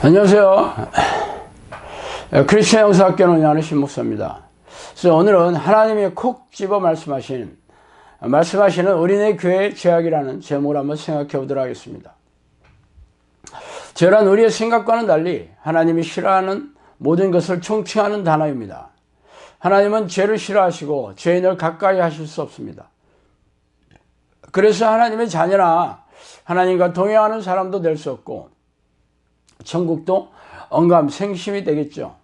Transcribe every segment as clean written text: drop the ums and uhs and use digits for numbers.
안녕하세요. 크리스천 영사학교 운영하는 신목사입니다. 그래서 오늘은 하나님이 콕 집어 말씀하시는 우리네 교회의 죄악이라는 제목을 한번 생각해 보도록 하겠습니다. 죄란 우리의 생각과는 달리 하나님이 싫어하는 모든 것을 총칭하는 단어입니다. 하나님은 죄를 싫어하시고 죄인을 가까이 하실 수 없습니다. 그래서 하나님의 자녀나 하나님과 동행하는 사람도 될 수 없고 천국도 언감생심이 되겠죠.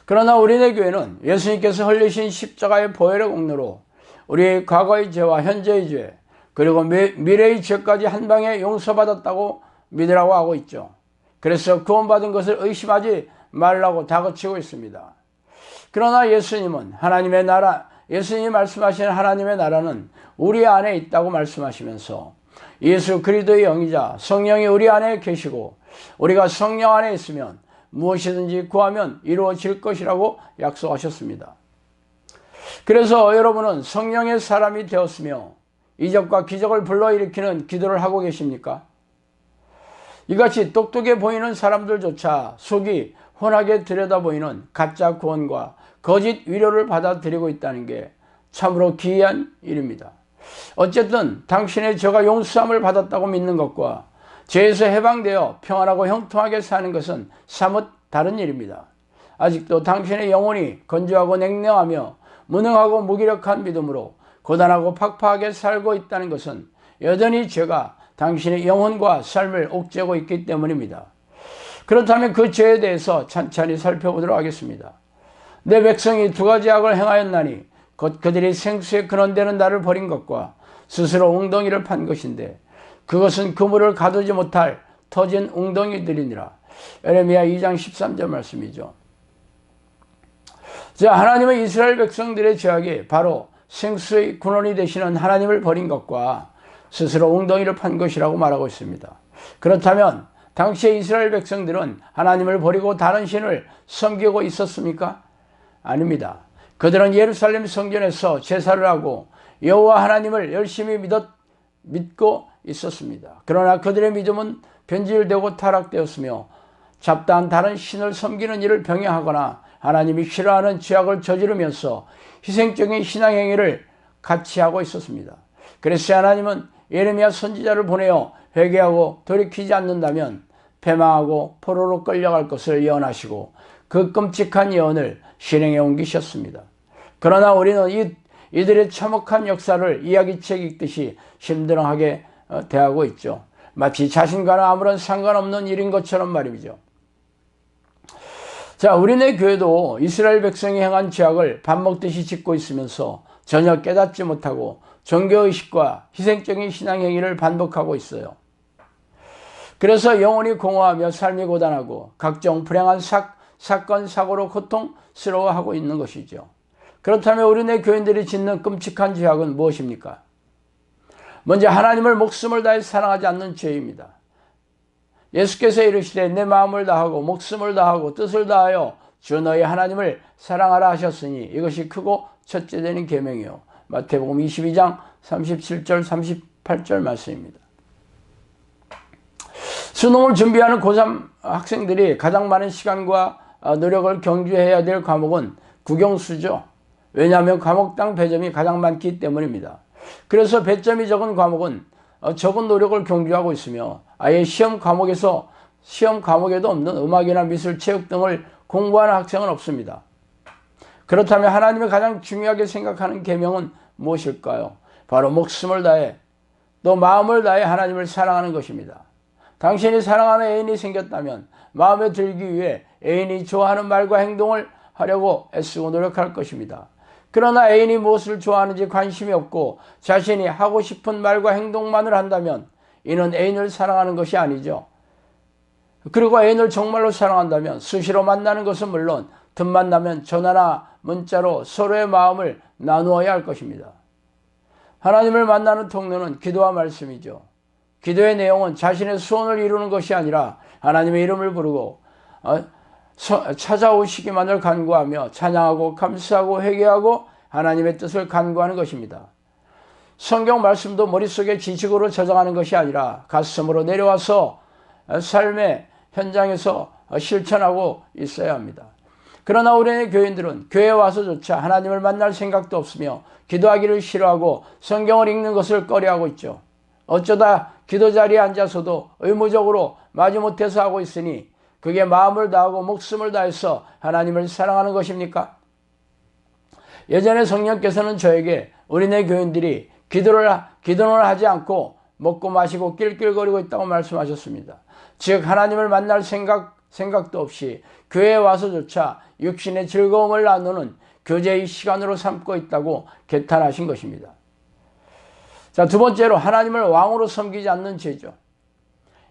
그러나 우리네 교회는 예수님께서 흘리신 십자가의 보혈의 공로로 우리의 과거의 죄와 현재의 죄 그리고 미래의 죄까지 한 방에 용서받았다고 믿으라고 하고 있죠. 그래서 구원받은 것을 의심하지 말라고 다그치고 있습니다. 그러나 예수님은 예수님이 말씀하시는 하나님의 나라는 우리 안에 있다고 말씀하시면서 예수 그리스도의 영이자 성령이 우리 안에 계시고 우리가 성령 안에 있으면 무엇이든지 구하면 이루어질 것이라고 약속하셨습니다. 그래서 여러분은 성령의 사람이 되었으며 이적과 기적을 불러일으키는 기도를 하고 계십니까? 이같이 똑똑해 보이는 사람들조차 속이 혼하게 들여다보이는 가짜 구원과 거짓 위로를 받아들이고 있다는 게 참으로 기이한 일입니다. 어쨌든 당신의 죄가 용서함을 받았다고 믿는 것과 죄에서 해방되어 평안하고 형통하게 사는 것은 사뭇 다른 일입니다. 아직도 당신의 영혼이 건조하고 냉랭하며 무능하고 무기력한 믿음으로 고단하고 팍팍하게 살고 있다는 것은 여전히 죄가 당신의 영혼과 삶을 옥죄고 있기 때문입니다. 그렇다면 그 죄에 대해서 찬찬히 살펴보도록 하겠습니다. 내 백성이 두 가지 악을 행하였나니 곧 그들이 생수의 근원되는 나를 버린 것과 스스로 웅덩이를 판 것인데 그것은 그물을 가두지 못할 터진 웅덩이들이니라. 에레미야 2장 13절 말씀이죠. 자, 하나님은 이스라엘 백성들의 죄악이 바로 생수의 근원이 되시는 하나님을 버린 것과 스스로 웅덩이를 판 것이라고 말하고 있습니다. 그렇다면 당시의 이스라엘 백성들은 하나님을 버리고 다른 신을 섬기고 있었습니까? 아닙니다. 그들은 예루살렘 성전에서 제사를 하고 여호와 하나님을 열심히 믿고 있었습니다. 그러나 그들의 믿음은 변질되고 타락되었으며 잡다한 다른 신을 섬기는 일을 병행하거나 하나님이 싫어하는 죄악을 저지르면서 희생적인 신앙행위를 같이 하고 있었습니다. 그래서 하나님은 예레미야 선지자를 보내어 회개하고 돌이키지 않는다면 패망하고 포로로 끌려갈 것을 예언하시고 그 끔찍한 예언을 실행해 옮기셨습니다. 그러나 우리는 이들의 참혹한 역사를 이야기책 읽듯이 심드렁하게 대하고 있죠. 마치 자신과는 아무런 상관없는 일인 것처럼 말이죠. 자, 우리네 교회도 이스라엘 백성이 행한 죄악을 밥 먹듯이 짓고 있으면서 전혀 깨닫지 못하고 종교의식과 희생적인 신앙행위를 반복하고 있어요. 그래서 영혼이 공허하며 삶이 고단하고 각종 불행한 사건, 사고로 고통스러워하고 있는 것이죠. 그렇다면 우리네 교인들이 짓는 끔찍한 죄악은 무엇입니까? 먼저 하나님을 목숨을 다해 사랑하지 않는 죄입니다. 예수께서 이르시되 내 마음을 다하고 목숨을 다하고 뜻을 다하여 주 너희 하나님을 사랑하라 하셨으니 이것이 크고 첫째 되는 계명이요. 마태복음 22장 37절 38절 말씀입니다. 수능을 준비하는 고3 학생들이 가장 많은 시간과 노력을 경주해야 될 과목은 국영수죠. 왜냐하면 과목당 배점이 가장 많기 때문입니다. 그래서 배점이 적은 과목은 적은 노력을 경주하고 있으며 아예 시험 과목에도 없는 음악이나 미술, 체육 등을 공부하는 학생은 없습니다. 그렇다면 하나님이 가장 중요하게 생각하는 계명은 무엇일까요? 바로 목숨을 다해 또 마음을 다해 하나님을 사랑하는 것입니다. 당신이 사랑하는 애인이 생겼다면 마음에 들기 위해 애인이 좋아하는 말과 행동을 하려고 애쓰고 노력할 것입니다. 그러나 애인이 무엇을 좋아하는지 관심이 없고 자신이 하고 싶은 말과 행동만을 한다면 이는 애인을 사랑하는 것이 아니죠. 그리고 애인을 정말로 사랑한다면 수시로 만나는 것은 물론 틈만 나면 전화나 문자로 서로의 마음을 나누어야 할 것입니다. 하나님을 만나는 통로는 기도와 말씀이죠. 기도의 내용은 자신의 소원을 이루는 것이 아니라 하나님의 이름을 부르고 찾아오시기만을 간구하며 찬양하고 감사하고 회개하고 하나님의 뜻을 간구하는 것입니다. 성경 말씀도 머릿속에 지식으로 저장하는 것이 아니라 가슴으로 내려와서 삶의 현장에서 실천하고 있어야 합니다. 그러나 우리의 교인들은 교회에 와서조차 하나님을 만날 생각도 없으며 기도하기를 싫어하고 성경을 읽는 것을 꺼려하고 있죠. 어쩌다 기도 자리에 앉아서도 의무적으로 마지못해서 하고 있으니 그게 마음을 다하고 목숨을 다해서 하나님을 사랑하는 것입니까? 예전에 성령께서는 저에게 우리네 교인들이 기도를 하지 않고 먹고 마시고 낄낄거리고 있다고 말씀하셨습니다. 즉 하나님을 만날 생각도 없이 교회에 와서조차 육신의 즐거움을 나누는 교제의 시간으로 삼고 있다고 개탄하신 것입니다. 자, 두 번째로 하나님을 왕으로 섬기지 않는 죄죠.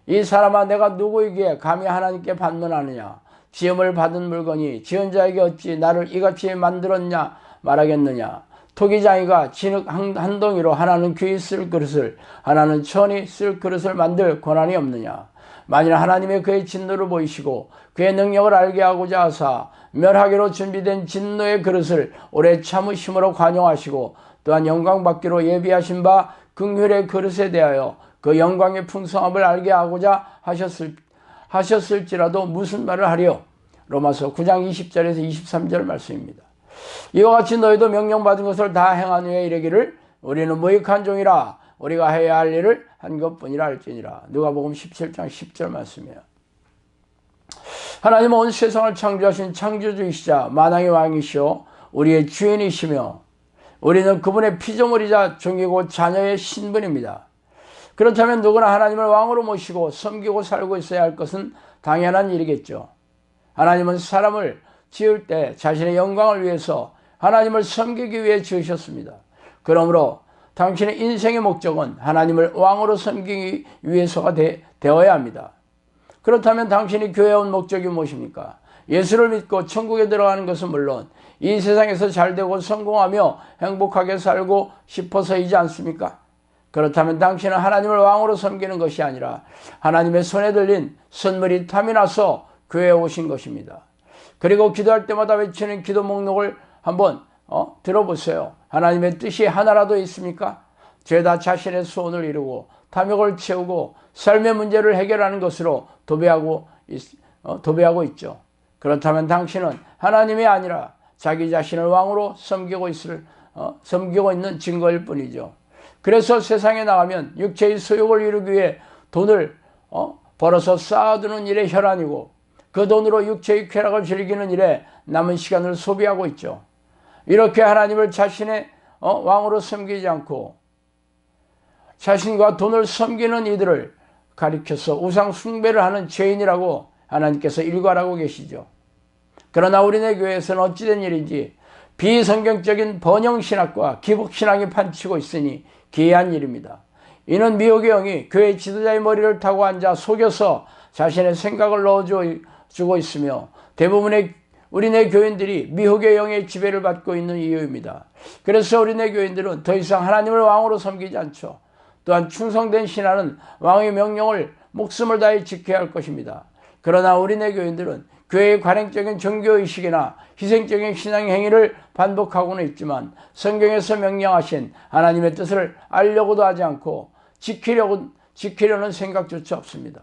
이 사람아 내가 누구에게 감히 하나님께 반문하느냐. 지음을 받은 물건이 지은 자에게 어찌 나를 이같이 만들었냐 말하겠느냐. 토기장이가 진흙 한 덩이로 하나는 귀히 쓸 그릇을 하나는 천이 쓸 그릇을 만들 권한이 없느냐. 만일 하나님의 그의 진노를 보이시고 그의 능력을 알게 하고자 하사 멸하기로 준비된 진노의 그릇을 오래 참으심으로 관용하시고 또한 영광 받기로 예비하신 바 긍휼의 그릇에 대하여 그 영광의 풍성함을 알게 하고자 하셨을지라도 무슨 말을 하리요. 로마서 9장 20절에서 23절 말씀입니다. 이와 같이 너희도 명령받은 것을 다 행한 후에 이르기를 우리는 무익한 종이라 우리가 해야 할 일을 한 것뿐이라 할지니라. 누가복음 17장 10절 말씀이에요. 하나님은 온 세상을 창조하신 창조주이시자 만왕의 왕이시오 우리의 주인이시며 우리는 그분의 피조물이자 종이고 자녀의 신분입니다. 그렇다면 누구나 하나님을 왕으로 모시고 섬기고 살고 있어야 할 것은 당연한 일이겠죠. 하나님은 사람을 지을 때 자신의 영광을 위해서 하나님을 섬기기 위해 지으셨습니다. 그러므로 당신의 인생의 목적은 하나님을 왕으로 섬기기 위해서가 되어야 합니다. 그렇다면 당신이 교회에 온 목적이 무엇입니까? 예수를 믿고 천국에 들어가는 것은 물론 이 세상에서 잘되고 성공하며 행복하게 살고 싶어서이지 않습니까? 그렇다면 당신은 하나님을 왕으로 섬기는 것이 아니라 하나님의 손에 들린 선물이 탐이 나서 교회에 오신 것입니다. 그리고 기도할 때마다 외치는 기도 목록을 한번 들어보세요. 하나님의 뜻이 하나라도 있습니까? 죄다 자신의 소원을 이루고 탐욕을 채우고 삶의 문제를 해결하는 것으로 도배하고 있죠. 그렇다면 당신은 하나님이 아니라 자기 자신을 왕으로 섬기고 있는 증거일 뿐이죠. 그래서 세상에 나가면 육체의 소욕을 이루기 위해 돈을 벌어서 쌓아두는 일에 혈안이고 그 돈으로 육체의 쾌락을 즐기는 일에 남은 시간을 소비하고 있죠. 이렇게 하나님을 자신의 왕으로 섬기지 않고 자신과 돈을 섬기는 이들을 가리켜서 우상 숭배를 하는 죄인이라고 하나님께서 일괄하고 계시죠. 그러나 우리네 교회에서는 어찌된 일인지 비성경적인 번영신학과 기복신학이 판치고 있으니 기이한 일입니다. 이는 미혹의 영이 교회 지도자의 머리를 타고 앉아 속여서 자신의 생각을 넣어주고 있으며 대부분의 우리네 교인들이 미혹의 영의 지배를 받고 있는 이유입니다. 그래서 우리네 교인들은 더 이상 하나님을 왕으로 섬기지 않죠. 또한 충성된 신하는 왕의 명령을 목숨을 다해 지켜야 할 것입니다. 그러나 우리네 교인들은 교회의 관행적인 종교의식이나 희생적인 신앙 행위를 반복하고는 있지만 성경에서 명령하신 하나님의 뜻을 알려고도 하지 않고 지키려는 생각조차 없습니다.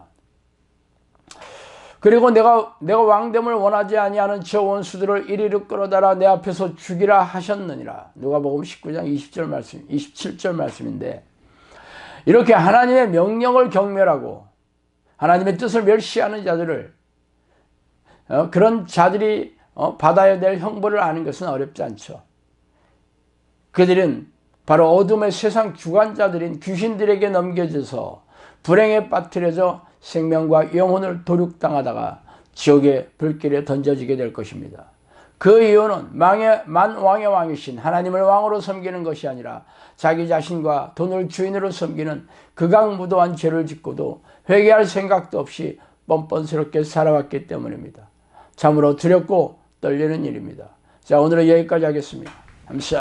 그리고 내가 왕됨을 원하지 아니하는 저 원수들을 이리로 끌어다라 내 앞에서 죽이라 하셨느니라. 누가복음 19장 27절 말씀인데 이렇게 하나님의 명령을 경멸하고 하나님의 뜻을 멸시하는 자들을 그런 자들이 받아야 될 형벌을 아는 것은 어렵지 않죠. 그들은 바로 어둠의 세상 주관자들인 귀신들에게 넘겨져서 불행에 빠뜨려져 생명과 영혼을 도륙당하다가 지옥의 불길에 던져지게 될 것입니다. 그 이유는 만왕의 왕이신 하나님을 왕으로 섬기는 것이 아니라 자기 자신과 돈을 주인으로 섬기는 극악무도한 죄를 짓고도 회개할 생각도 없이 뻔뻔스럽게 살아왔기 때문입니다. 참으로 두렵고 떨리는 일입니다. 자, 오늘은 여기까지 하겠습니다. 감사합니다.